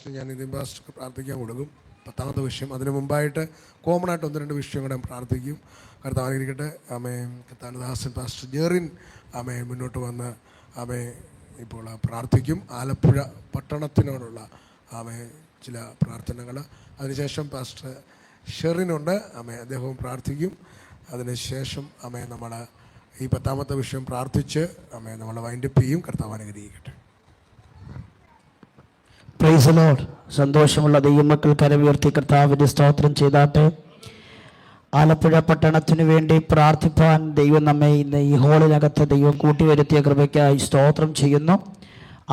Pastor ഞാൻ ഇതിൻ പാസ്റ്റർക്ക് പ്രാർത്ഥിക്കാൻ കൊടുക്കും. 10ാമത്തെ വിഷയം. അതിന് മുമ്പായിട്ട് കോമൺ ആയിട്ട് 1-2 വിഷയം കൂടെ പ്രാർത്ഥിക്കും. കർത്താവിനിരിക്കട്ടെ. കർത്താനദാസൻ പാസ്റ്റർ ജെറിൻ മുന്നോട്ട് വന്ന് ഇപ്പോൾ പ്രാർത്ഥിക്കും. ആലപ്പുഴ പട്ടണത്തിനോടുള്ള ചില പ്രാർത്ഥനകൾ. അതിനുശേഷം പാസ്റ്റർ ഷെറിനുണ്ട്. അദ്ദേഹവും പ്രാർത്ഥിക്കും. അതിനുശേഷം നമ്മൾ ഈ 10ാമത്തെ വിഷയം പ്രാർത്ഥിച്ച് നമ്മൾ വൈൻഡപ്പ് ചെയ്യും. കർത്താവ് അനുഗ്രഹിക്കട്ടെ. Price the Lord. സന്തോഷമുള്ള ദൈവമക്കൾ കരമുയർത്തി കർത്താവിൻ്റെ സ്തോത്രം ചെയ്താട്ടെ. ആലപ്പുഴ പട്ടണത്തിനു വേണ്ടി പ്രാർത്ഥിപ്പാൻ ദൈവം നമ്മെ ഇന്ന് ഈ ഹോളിനകത്ത് ദൈവം കൂട്ടിവരുത്തിയ കൃപയ്ക്കായി സ്തോത്രം ചെയ്യുന്നു.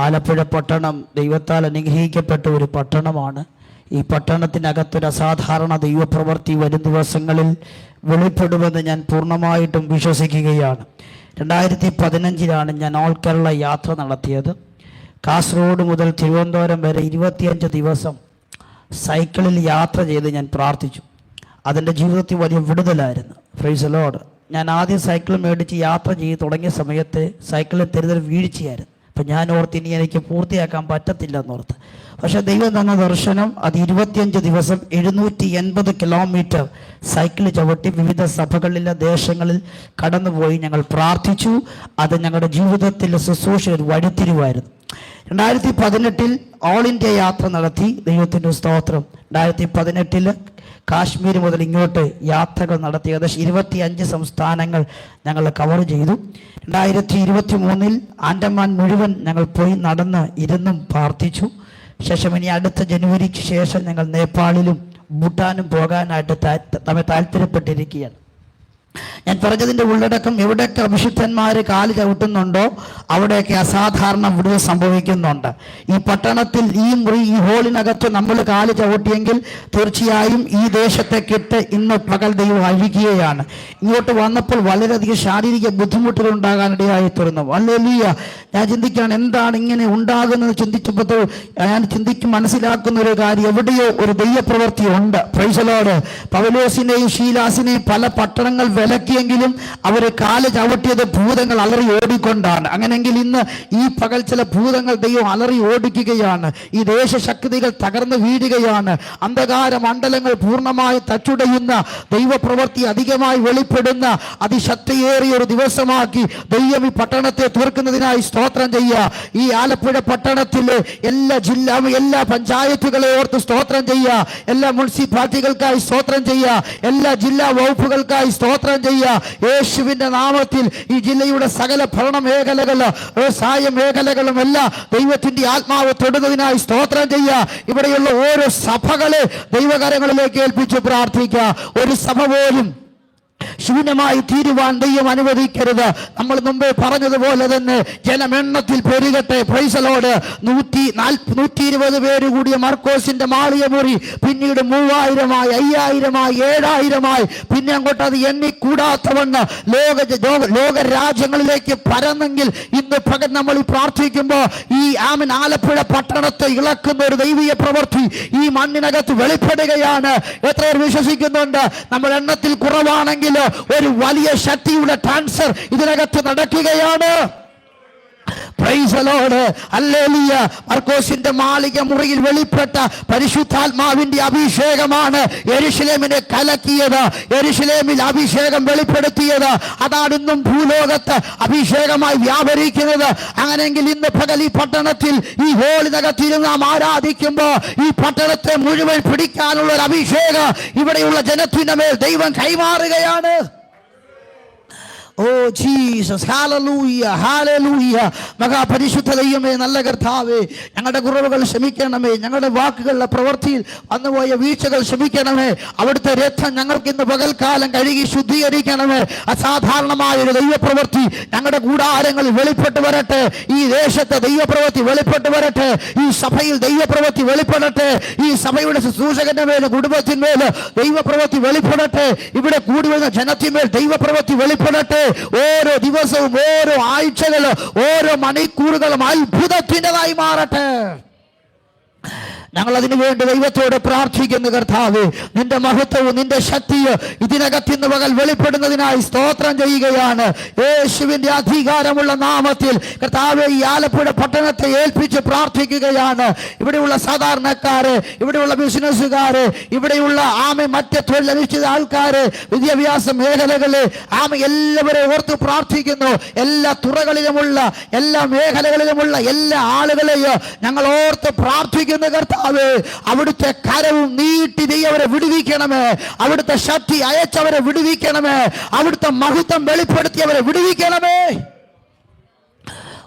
ആലപ്പുഴ പട്ടണം ദൈവത്താൽ അനുഗ്രഹിക്കപ്പെട്ട ഒരു പട്ടണമാണ്. ഈ പട്ടണത്തിനകത്തൊരു അസാധാരണ ദൈവപ്രവൃത്തി വരും ദിവസങ്ങളിൽ വെളിപ്പെടുമെന്ന് ഞാൻ പൂർണ്ണമായിട്ടും വിശ്വസിക്കുകയാണ്. 2015 ഞാൻ ഓൾ കേരള യാത്ര നടത്തിയത്. കാസർഗോഡ് മുതൽ തിരുവനന്തപുരം വരെ 25 ദിവസം സൈക്കിളിൽ യാത്ര ചെയ്ത് ഞാൻ പ്രാർത്ഥിച്ചു. അതെൻ്റെ ജീവിതത്തിൽ വലിയ വിടുതലായിരുന്നു. Price the Lord. ഞാൻ ആദ്യം സൈക്കിൾ മേടിച്ച് യാത്ര ചെയ്ത് തുടങ്ങിയ സമയത്ത് സൈക്കിളിൽ തെരുതൽ വീഴ്ചയായിരുന്നു. അപ്പം ഞാൻ ഓർത്ത് ഇനി എനിക്ക് പൂർത്തിയാക്കാൻ പറ്റത്തില്ല എന്നോർത്ത്. പക്ഷേ ദൈവം തന്ന ദർശനം അത് 25 ദിവസം 780 കിലോമീറ്റർ സൈക്കിൾ ചവിട്ടി വിവിധ സഭകളിലെ ദേശങ്ങളിൽ കടന്നുപോയി ഞങ്ങൾ പ്രാർത്ഥിച്ചു. അത് ഞങ്ങളുടെ ജീവിതത്തിൽ ശുശ്രൂഷ ഒരു വഴിത്തിരിവായിരുന്നു. 2018 ഓൾ ഇന്ത്യ യാത്ര നടത്തി. ദൈവത്തിൻ്റെ സ്തോത്രം. 2018 കാശ്മീർ മുതൽ ഇങ്ങോട്ട് യാത്രകൾ നടത്തി. ഏകദേശം 25 സംസ്ഥാനങ്ങൾ ഞങ്ങൾ കവർ ചെയ്തു. 2023 ആൻഡമാൻ മുഴുവൻ ഞങ്ങൾ പോയി നടന്ന് ഇരുന്നും പ്രാർത്ഥിച്ചു. ശേഷം ഇനി അടുത്ത ജനുവരിക്ക് ശേഷം ഞങ്ങൾ നേപ്പാളിലും ഭൂട്ടാനും പോകാനായിട്ട് നമ്മെ താല്പര്യപ്പെട്ടിരിക്കുകയാണ്. ഞാൻ പറഞ്ഞതിൻ്റെ ഉള്ളടക്കം എവിടെയൊക്കെ അഭിഷിക്തന്മാർ കാല് ചവിട്ടുന്നുണ്ടോ അവിടെയൊക്കെ അസാധാരണ വിടുതൽ സംഭവിക്കുന്നുണ്ട്. ഈ പട്ടണത്തിൽ ഈ ഹോളിനകത്ത് നമ്മൾ കാല് ചവിട്ടിയെങ്കിൽ തീർച്ചയായും ഈ ദേശത്തേക്കിട്ട് ഇന്ന് പകൽ ദൈവം അഴിക്കുകയാണ്. ഇങ്ങോട്ട് വന്നപ്പോൾ വളരെയധികം ശാരീരിക ബുദ്ധിമുട്ടുകൾ ഉണ്ടാകാനിടയായി തീർന്നു. ഹല്ലേലൂയ. ഞാൻ ചിന്തിക്കുകയാണ് എന്താണ് ഇങ്ങനെ ഉണ്ടാകുന്നത് ചിന്തിച്ചപ്പോൾ ഞാൻ മനസ്സിലാക്കുന്ന ഒരു കാര്യം, എവിടെയോ ഒരു ദൈവപ്രവൃത്തി ഉണ്ട്. Praise the lord. പൗലോസിനെയും ശീലാസിനെയും പല പട്ടണങ്ങൾ വിലക്കിയെങ്കിലും അവരെ കാല് ചവിട്ടിയത് ഭൂതങ്ങൾ അലറി ഓടിക്കൊണ്ടാണ്. അങ്ങനെങ്കിൽ ഇന്ന് ഈ പകൽ ചില ഭൂതങ്ങൾ ദൈവം അലറി ഓടിക്കുകയാണ്. ഈ ദേശശക്തികൾ തകർന്നു വീഴുകയാണ്. അന്ധകാര മണ്ഡലങ്ങൾ പൂർണ്ണമായി തച്ചുടയുന്ന ദൈവപ്രവൃത്തി അധികമായി വെളിപ്പെടുന്ന അതിശക്തിയേറിയ ഒരു ദിവസമാക്കി ദൈവം ഈ പട്ടണത്തെ തീർക്കുന്നതിനായി സ്തോത്രം ചെയ്യുക. ഈ ആലപ്പുഴ പട്ടണത്തിലെ എല്ലാ പഞ്ചായത്തുകളെ ഓർത്ത് സ്തോത്രം ചെയ്യുക. എല്ലാ മുനിസിപ്പാലിറ്റികൾക്കായി സ്തോത്രം ചെയ്യുക. എല്ലാ ജില്ലാ വകുപ്പുകൾക്കായി സ്തോത്രം ചെയ്യുക. യേശുവിന്റെ നാമത്തിൽ ഈ ജില്ലയുടെ സകല ഭരണ മേഖലകൾ, വ്യവസായ മേഖലകളും എല്ലാം ദൈവത്തിന്റെ ആത്മാവ് തൊടുന്നതിനായി സ്തോത്രം ചെയ്യുക. ഇവിടെയുള്ള ഓരോ സഭകളെ ദൈവകരങ്ങളിലേക്ക് ഏൽപ്പിച്ച് പ്രാർത്ഥിക്കുക. ഒരു സഭ പോലും ശൂന്യമായി തീരുവാൻ ദൈവം അനുവദിക്കരുത്. നമ്മൾ മുമ്പേ പറഞ്ഞതുപോലെ തന്നെ ജനമെണ്ണത്തിൽ പെരുകട്ടെ. Praise the lord. 120 പേര് കൂടിയ മർക്കോസിന്റെ മാളിക മുറി പിന്നീട് 3000-ആയി, 5000-ആയി, 7000-ആയി, പിന്നെ അങ്ങോട്ട് അത് എണ്ണിക്കൂടാത്തവണ്ണം ലോക രാജ്യങ്ങളിലേക്ക് പരന്നെങ്കിൽ ഇന്ന് പകൽ നമ്മൾ ഈ പ്രാർത്ഥിക്കുമ്പോൾ ഈ ആലപ്പുഴ പട്ടണത്തെ ഇളക്കുന്ന ഒരു ദൈവീയ പ്രവൃത്തി ഈ മണ്ണിനകത്ത് വെളിപ്പെടുകയാണ്. എത്ര പേർ വിശ്വസിക്കുന്നുണ്ട്? നമ്മൾ എണ്ണത്തിൽ കുറവാണെങ്കിൽ ഒരു വലിയ ശക്തിയുടെ ട്രാൻസ്ഫർ ഇതിനകത്ത് നടക്കുകയാണ്. Price the Lord. ഹല്ലേലൂയ. മർക്കോസിന്റെ മാളിക മുറിയിൽ വെളിപ്പെട്ട പരിശുദ്ധാത്മാവിന്റെ അഭിഷേകമാണ് യെരുശലേമിനെ കലക്കിയത്. യെരുശലേമിൽ അഭിഷേകം വെളിപ്പെടുത്തിയത്. അതാണ് ഇന്നും ഭൂലോകത്ത് അഭിഷേകമായി വ്യാപരിക്കുന്നത്. അങ്ങനെയെങ്കിൽ ഇന്ന് പകൽ ഈ പട്ടണത്തിൽ ഈ ഹോളിനകത്തിരുന്ന് നാം ആരാധിക്കുമ്പോൾ ഈ പട്ടണത്തെ മുഴുവൻ പിടിക്കാനുള്ള ഒരു അഭിഷേകം ഇവിടെയുള്ള ജനത്തിന്റെ മേൽ ദൈവം കൈമാറുകയാണ്. Oh Jesus. Hallelujah, hallelujah. മഹാപരിശുദ്ധ ദൈവമേ, നല്ല കർത്താവേ, ഞങ്ങളുടെ കുറവുകൾ ക്ഷമിക്കണമേ. ഞങ്ങളുടെ വാക്കുകളുടെ പ്രവൃത്തിയിൽ വന്നുപോയ വീഴ്ചകൾ ക്ഷമിക്കണമേ. അവിടുത്തെ രക്തം ഞങ്ങൾക്ക് ഇന്ന് പകൽക്കാലം കഴുകി ശുദ്ധീകരിക്കണമേ. അസാധാരണമായ ഒരു ദൈവപ്രവൃത്തി ഞങ്ങളുടെ കൂടാരങ്ങളിൽ വെളിപ്പെട്ട് വരട്ടെ. ഈ ദേശത്തെ ദൈവപ്രവൃത്തി വെളിപ്പെട്ട് വരട്ടെ. ഈ സഭയിൽ ദൈവപ്രവൃത്തി വെളിപ്പെടട്ടെ. ഈ സഭയുടെ ശുശ്രൂഷകന്റെ മേൽ, കുടുംബത്തിന്മേൽ ദൈവപ്രവൃത്തി വെളിപ്പെടട്ടെ. ഇവിടെ കൂടി വരുന്ന ജനത്തിന്മേൽ ദൈവപ്രവൃത്തി വെളിപ്പെടട്ടെ. ഓരോ ദിവസവും, ഓരോ ആഴ്ചകളും, ഓരോ മണിക്കൂറുകളും അത്ഭുതത്തിൻ്റെതായി മാറട്ടെ. ഞങ്ങൾ അതിനു വേണ്ടി ദൈവത്തോട് പ്രാർത്ഥിക്കുന്നു. കർത്താവേ, നിന്റെ മഹത്വവും നിന്റെ ശക്തിയും ഇതിനകത്ത് ഇന്ന് പകൽ വെളിപ്പെടുന്നതിനായി സ്തോത്രം ചെയ്യുകയാണ്. യേശുവിന്റെ അധികാരമുള്ള നാമത്തിൽ കർത്താവേ, ഈ ആലപ്പുഴ പട്ടണത്തെ ഏൽപ്പിച്ച് പ്രാർത്ഥിക്കുകയാണ്. ഇവിടെയുള്ള സാധാരണക്കാര്, ഇവിടെയുള്ള ബിസിനസ്സുകാര്, ഇവിടെയുള്ള മറ്റ് തൊഴിലനുഷ്ഠിത ആൾക്കാര്, വിദ്യാഭ്യാസ മേഖലകള് എല്ലാവരെയും ഓർത്ത് പ്രാർത്ഥിക്കുന്നു. എല്ലാ തുറകളിലുമുള്ള, എല്ലാ മേഖലകളിലുമുള്ള എല്ലാ ആളുകളെയും ഞങ്ങൾ ഓർത്ത് പ്രാർത്ഥിക്കുന്നു. കർത്താവേ, അവിടുത്തെ കരവും നീട്ടി നീ അവരെ വിടുവിക്കണമേ. അവിടുത്തെ ശക്തി അയച്ചവരെ വിടുവിക്കണമേ. അവിടുത്തെ മഹത്വം വെളിപ്പെടുത്തി അവരെ വിടുവിക്കണമേ.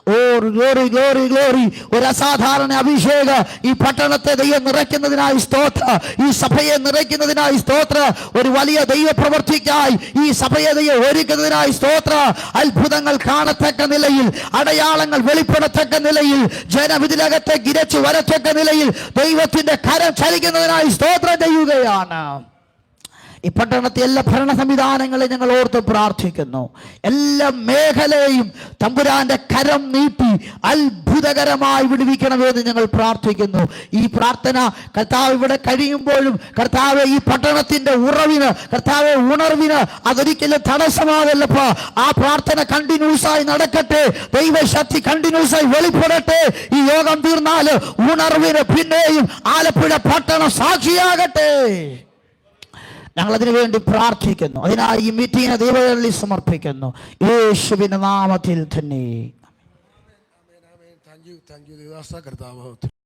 Glory glory glory. ഒരു അസാധാരണ അഭിഷേക ഈ പട്ടണത്തെ ദൈവം നിറയ്ക്കുന്നതിനായി സ്തോത്ര. ഈ സഭയെ നിറയ്ക്കുന്നതിനായി സ്തോത്ര. ഒരു വലിയ ദൈവ പ്രവർത്തിക്കായി ഈ സഭയെ ദൈവം ഒരുക്കുന്നതിനായി സ്തോത്ര. അത്ഭുതങ്ങൾ കാണത്തക്ക നിലയിൽ, അടയാളങ്ങൾ വെളിപ്പെടത്തക്ക നിലയിൽ, ജനവിധിലകത്തെ ഗിരച്ചു വരത്തക്ക നിലയിൽ ദൈവത്തിന്റെ കരം ചലിക്കുന്നതിനായി സ്തോത്രം ചെയ്യുകയാണ്. ഈ പട്ടണത്തെ എല്ലാ ഭരണ സംവിധാനങ്ങളെ ഞങ്ങൾ ഓർത്ത് പ്രാർത്ഥിക്കുന്നു. എല്ലാ മേഖലയും തമ്പുരാന്റെ കരം നീട്ടി അത്ഭുതകരമായി വിടുവിക്കണമെന്ന് ഞങ്ങൾ പ്രാർത്ഥിക്കുന്നു. ഈ പ്രാർത്ഥന കർത്താവ് ഇവിടെ കഴിയുമ്പോഴും കർത്താവ് ഈ പട്ടണത്തിന്റെ ഉറവിന്, കർത്താവ് ഉണർവിന് അതൊരിക്കലും തടസ്സമാകല്ലപ്പോ. ആ പ്രാർത്ഥന കണ്ടിന്യൂസായി നടക്കട്ടെ. ദൈവശക്തി കണ്ടിന്യൂസായി വെളിപ്പെടട്ടെ. ഈ യോഗം തീർന്നാല് ഉണർവിന് പിന്നെയും ആലപ്പുഴ പട്ടണം സാക്ഷിയാകട്ടെ. ഞങ്ങൾ അതിനു വേണ്ടി പ്രാർത്ഥിക്കുന്നു. അതിനായി ഈ മീറ്റിംഗിനെ ദൈവങ്ങളിൽ സമർപ്പിക്കുന്നു, യേശുവിന്റെ നാമത്തിൽ തന്നെ. Thank you Devadasa. കർത്താവ്